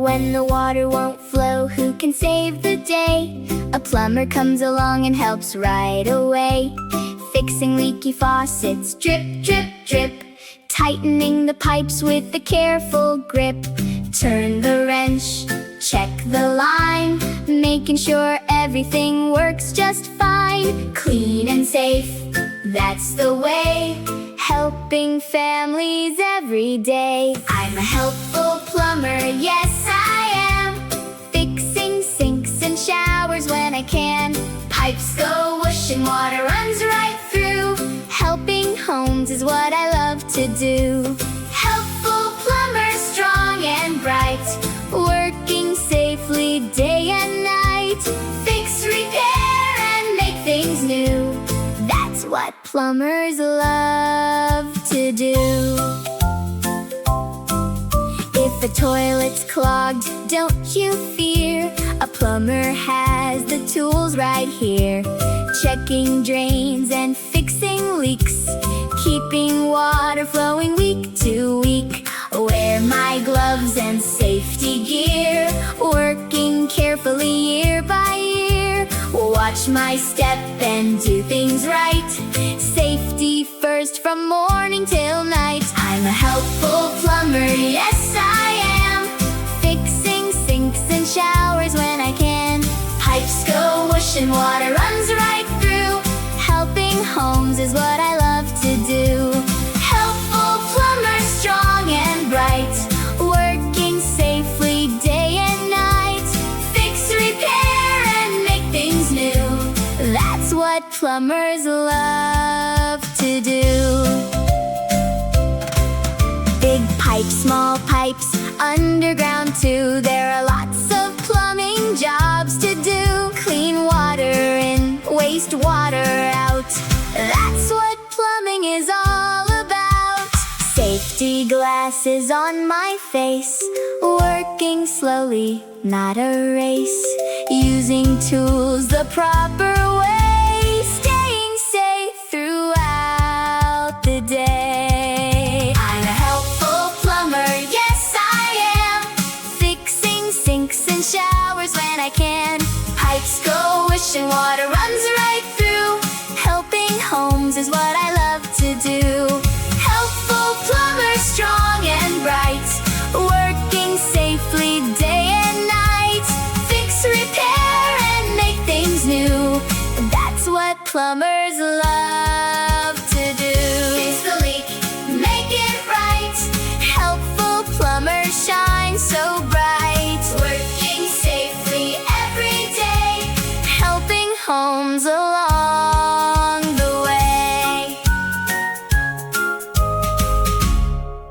When the water won't flow, who can save the day? A plumber comes along and helps right away. Fixing leaky faucets, drip, drip, drip. Tightening the pipes with a careful grip. Turn the wrench, check the line, making sure everything works just fine. Clean and safe, that's the way. Helping families every day. I'm a helpful plumber, yes I am. Fixing sinks and showers when I can. Pipes go whoosh and water runs right through. Helping homes is what I love to do. Helpful plumber, strong and bright, working safely day and night. Fix, repair, and make things new. That's what plumbers love to do. If the toilet's clogged, don't you fear. A plumber has the tools right here. Checking drains and fixing leaks, keeping water flowing week to week. Wear my gloves and safety gear, working carefully year by year. Watch my step and do things right. Safety first from morning till night. I'm a helpful plumber, yes I am. Fixing sinks and showers when I can. Pipes go whoosh and water runs right through. Helping homes is what I love to do. Helpful plumber, strong and bright, working safely day and night. Fix, repair, and make things new. That's what plumbers love to do. Big pipes, small pipes, underground too. There are lots of plumbing jobs to do. Clean water in, waste water out. That's what plumbing is all about. Safety glasses on my face, working slowly, not a race. Using tools the proper way.